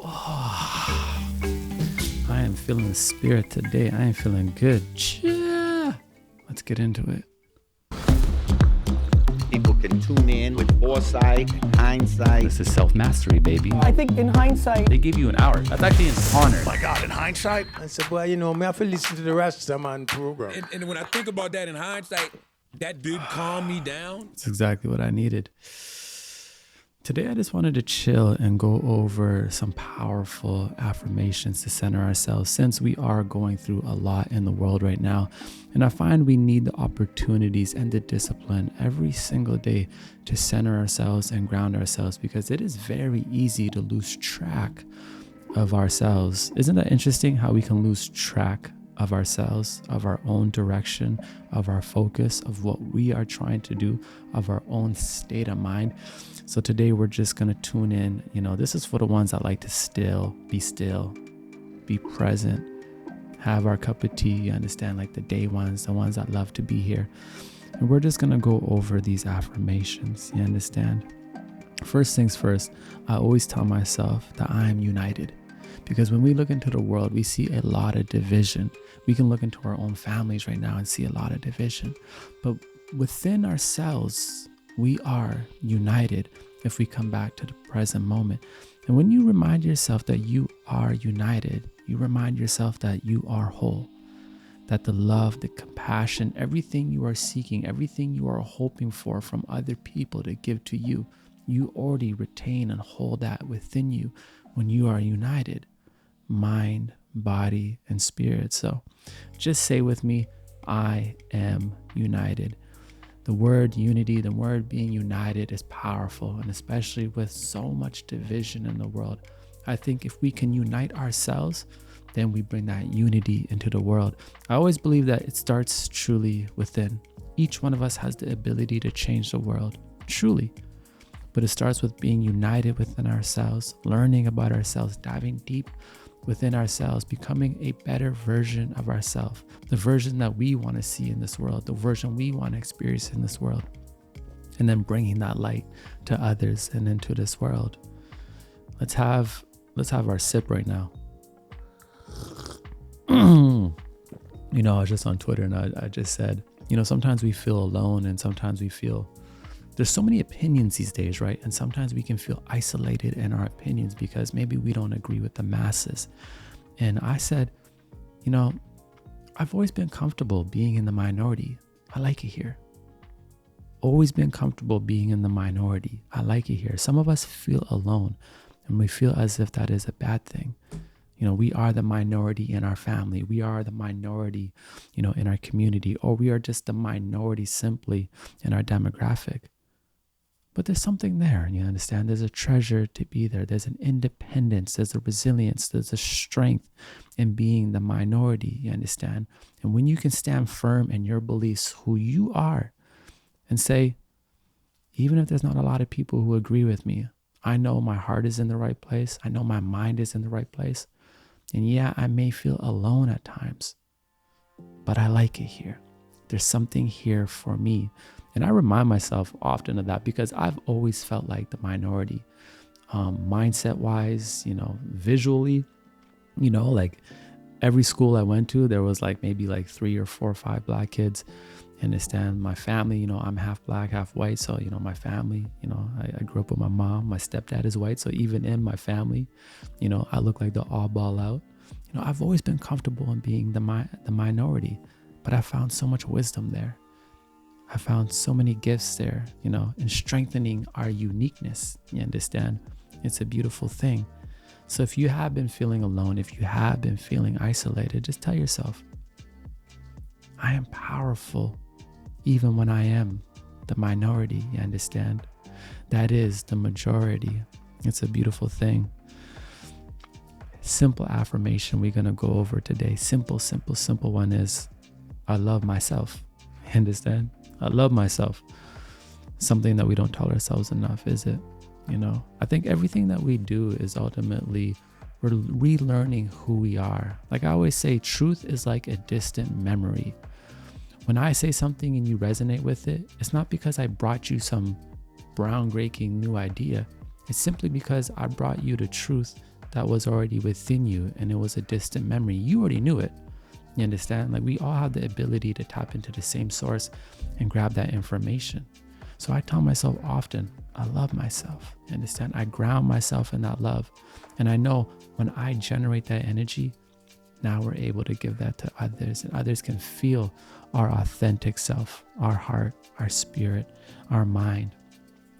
Oh, I am feeling the spirit today. I am feeling good. Yeah. Let's get into it. People can tune in with foresight and hindsight. This is self-mastery, baby. I think in hindsight, They give you an hour. That's actually an honor. Oh my God, in hindsight? I said, well, you know, I have to listen to the rest of my program. And when I think about that in hindsight, that did calm me down. That's exactly what I needed. Today, I just wanted to chill and go over some powerful affirmations to center ourselves, since we are going through a lot in the world right now. And I find we need the opportunities and the discipline every single day to center ourselves and ground ourselves, because it is very easy to lose track of ourselves. Isn't that interesting how we can lose track of ourselves, of our own direction, of our focus, of what we are trying to do, of our own state of mind? So today we're just going to tune in. You know, this is for the ones that like to still, be present, have our cup of tea, you understand, like the day ones, the ones that love to be here. And we're just going to go over these affirmations, you understand? First things first, I always tell myself that I am united. Because when we look into the world, we see a lot of division. We can look into our own families right now and see a lot of division. But within ourselves, we are united if we come back to the present moment. And when you remind yourself that you are united, you remind yourself that you are whole, that the love, the compassion, everything you are seeking, everything you are hoping for from other people to give to you, you already retain and hold that within you when you are united, mind, body, and spirit. So just say with me, I am united. The word unity, the word being united is powerful, and especially with so much division in the world. I think if we can unite ourselves, then we bring that unity into the world. I always believe that it starts truly within. Each one of us has the ability to change the world, truly. But it starts with being united within ourselves, learning about ourselves, diving deep within ourselves, becoming a better version of ourselves, the version that we want to see in this world, the version we want to experience in this world, and then bringing that light to others and into this world. Let's have our sip right now. You know, I was just on Twitter and I just said, you know, sometimes we feel alone, and sometimes we feel there's so many opinions these days, right? And sometimes we can feel isolated in our opinions because maybe we don't agree with the masses. And I said, you know, I've always been comfortable being in the minority. I like it here. Always been comfortable being in the minority. I like it here. Some of us feel alone, and we feel as if that is a bad thing. You know, we are the minority in our family. We are the minority, you know, in our community, or we are just the minority simply in our demographic. But there's something there, you understand? There's a treasure to be there. There's an independence, there's a resilience, there's a strength in being the minority, you understand? And when you can stand firm in your beliefs, who you are, and say, even if there's not a lot of people who agree with me, I know my heart is in the right place. I know my mind is in the right place. And yeah, I may feel alone at times, but I like it here. There's something here for me. And I remind myself often of that because I've always felt like the minority, mindset wise, you know, visually, you know, like every school I went to, there was like maybe like 3 or 4 or 5 black kids. Understand my family, you know, I'm half black, half white. So, you know, my family, you know, I grew up with my mom, my stepdad is white. So even in my family, you know, I look like the all ball out. You know, I've always been comfortable in being the minority, but I found so much wisdom there. I found so many gifts there, you know, in strengthening our uniqueness. You understand? It's a beautiful thing. So if you have been feeling alone, if you have been feeling isolated, just tell yourself, I am powerful even when I am the minority. You understand? That is the majority. It's a beautiful thing. Simple affirmation we're going to go over today. Simple one is, I love myself. You understand? I love myself. Something that we don't tell ourselves enough, is it? You know, I think everything that we do is ultimately we're relearning who we are. Like I always say, truth is like a distant memory. When I say something and you resonate with it, it's not because I brought you some groundbreaking new idea. It's simply because I brought you the truth that was already within you and it was a distant memory. You already knew it. You understand? Like we all have the ability to tap into the same source and grab that information. So I tell myself often, I love myself. You understand? I ground myself in that love. And I know when I generate that energy, now we're able to give that to others, and others can feel our authentic self, our heart, our spirit, our mind.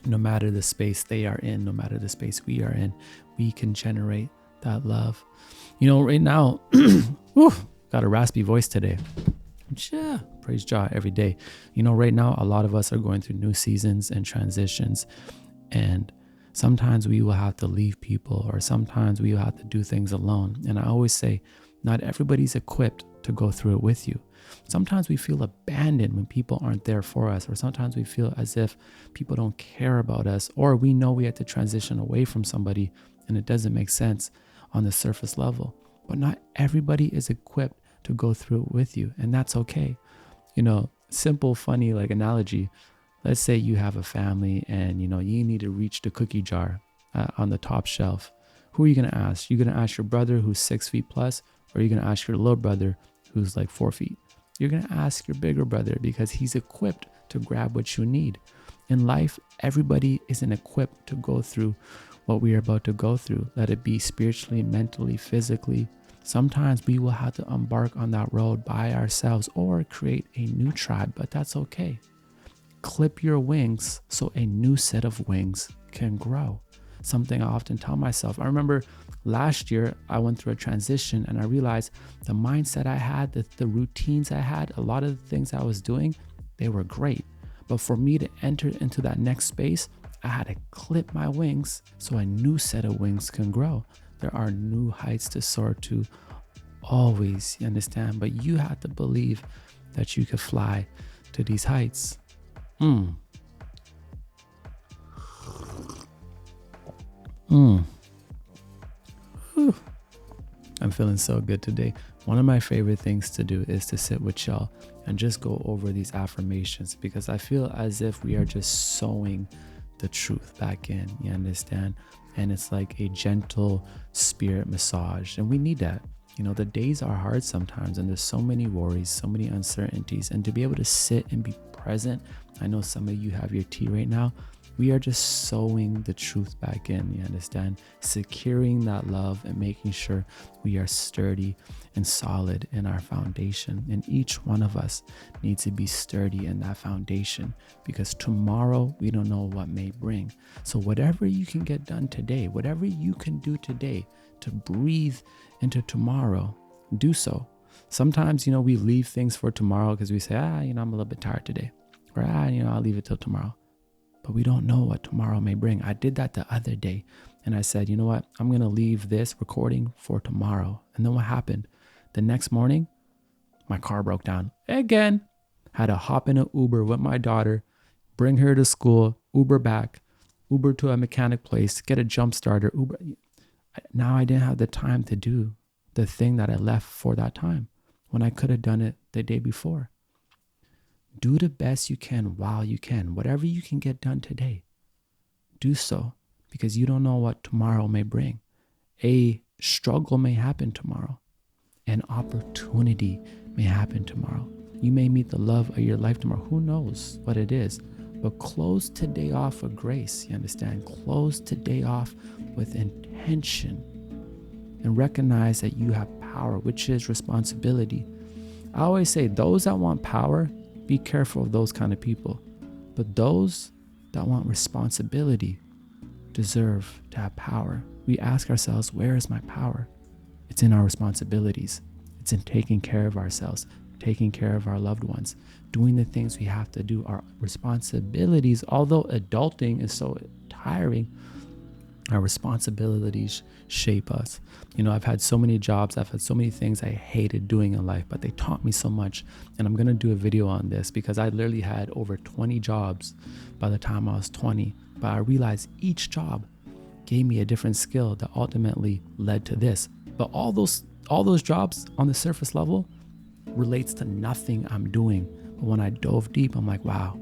No matter the space they are in, no matter the space we are in, we can generate that love. Right now, got a raspy voice today. Yeah, praise Jah every day. Right now, a lot of us are going through new seasons and transitions, and sometimes we will have to leave people, or sometimes we will have to do things alone. And I always say, not everybody's equipped to go through it with you. Sometimes we feel abandoned when people aren't there for us, or sometimes we feel as if people don't care about us, or we know we have to transition away from somebody and it doesn't make sense on the surface level. But not everybody is equipped to go through it with you, and that's okay. Simple, funny analogy. Let's say you have a family and you need to reach the cookie jar on the top shelf. Who are you going to ask? You're going to ask your brother who's 6 feet plus, or you're going to ask your little brother who's like 4 feet? You're going to ask your bigger brother because he's equipped to grab what you need. In life, everybody isn't equipped to go through what we are about to go through. Let it be spiritually, mentally, physically. Sometimes we will have to embark on that road by ourselves or create a new tribe, but that's okay. Clip your wings so a new set of wings can grow. Something I often tell myself. I remember last year I went through a transition and I realized the mindset I had, the routines I had, a lot of the things I was doing, they were great. But for me to enter into that next space, I had to clip my wings so a new set of wings can grow. There are new heights to soar to always, you understand? But you have to believe that you could fly to these heights. I'm feeling so good today. One of my favorite things to do is to sit with y'all and just go over these affirmations, because I feel as if we are just sewing the truth back in, you understand? And it's like a gentle spirit massage, and we need that. The days are hard sometimes, and there's so many worries, so many uncertainties, and to be able to sit and be present. I know some of you have your tea right now. We are just sewing the truth back in, you understand? Securing that love and making sure we are sturdy and solid in our foundation. And each one of us needs to be sturdy in that foundation, because tomorrow we don't know what may bring. So whatever you can get done today, whatever you can do today to breathe into tomorrow, do so. Sometimes, we leave things for tomorrow because we say, I'm a little bit tired today, or I'll leave it till tomorrow. But we don't know what tomorrow may bring. I did that the other day, and I said, you know what? I'm going to leave this recording for tomorrow. And then what happened? The next morning, my car broke down again. Had to hop in an Uber with my daughter, bring her to school, Uber back, Uber to a mechanic place, get a jump starter, Uber. Now I didn't have the time to do the thing that I left for that time when I could have done it the day before. Do the best you can while you can. Whatever you can get done today, do so, because you don't know what tomorrow may bring. A struggle may happen tomorrow. An opportunity may happen tomorrow. You may meet the love of your life tomorrow. Who knows what it is? But close today off with grace, you understand? Close today off with intention, and recognize that you have power, which is responsibility. I always say those that want power, be careful of those kind of people. But those that want responsibility deserve to have power. We ask ourselves, where is my power? It's in our responsibilities. It's in taking care of ourselves, taking care of our loved ones, doing the things we have to do. Our responsibilities, although adulting is so tiring, our responsibilities shape us. I've had so many jobs, I've had so many things I hated doing in life, but they taught me so much. And I'm going to do a video on this, because I literally had over 20 jobs by the time I was 20. But I realized each job gave me a different skill that ultimately led to this. But all those jobs on the surface level relates to nothing I'm doing. But when I dove deep, I'm like, wow,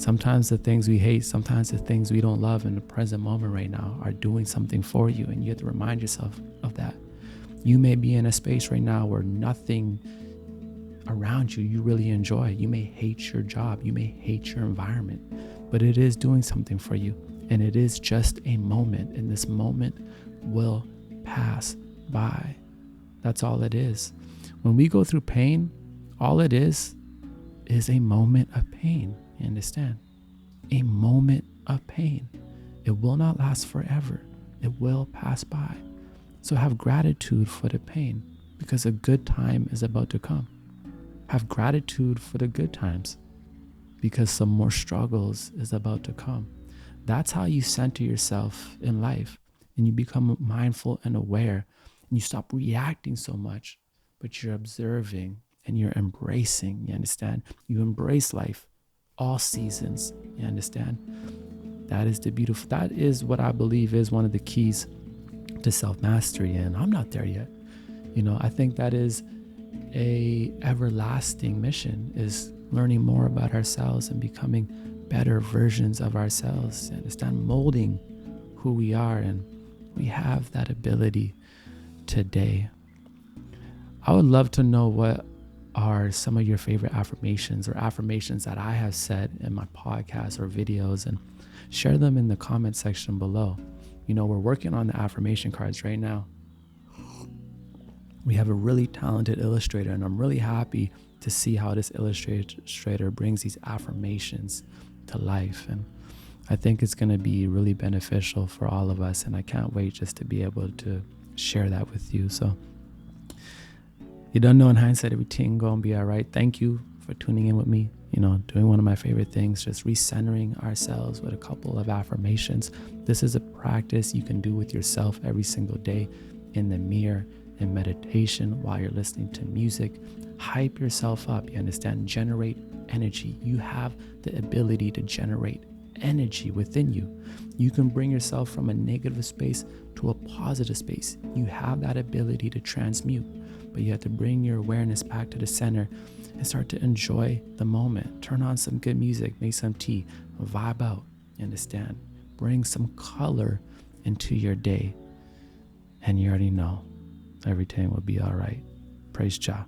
Sometimes the things we hate, sometimes the things we don't love in the present moment right now are doing something for you, and you have to remind yourself of that. You may be in a space right now where nothing around you really enjoy. You may hate your job, you may hate your environment, but it is doing something for you, and it is just a moment, and this moment will pass by. That's all it is. When we go through pain, all it is a moment of pain. You understand? A moment of pain. It will not last forever. It will pass by. So have gratitude for the pain, because a good time is about to come. Have gratitude for the good times, because some more struggles is about to come. That's how you center yourself in life, and you become mindful and aware, and you stop reacting so much, but you're observing and you're embracing. You understand? You embrace life, all seasons. You understand? That is what I believe is one of the keys to self-mastery, and I'm not there yet. I think that is a everlasting mission, is learning more about ourselves and becoming better versions of ourselves. You understand? Molding who we are, and we have that ability today. I would love to know what are some of your favorite affirmations, or affirmations that I have said in my podcast or videos, and share them in the comment section below. We're working on the affirmation cards right now. We have a really talented illustrator, and I'm really happy to see how this illustrator brings these affirmations to life. And I think it's going to be really beneficial for all of us, and I can't wait just to be able to share that with you. So you don't know, in hindsight, everything gonna be all right. Thank you for tuning in with me, doing one of my favorite things, just recentering ourselves with a couple of affirmations. This is a practice you can do with yourself every single day, in the mirror, in meditation, while you're listening to music. Hype yourself up. You understand? Generate energy. You have the ability to generate energy within you. You can bring yourself from a negative space to a positive space. You have that ability to transmute, but you have to bring your awareness back to the center and start to enjoy the moment. Turn on some good music, make some tea, vibe out. You understand? Bring some color into your day, and you already know everything will be all right. Praise Jah.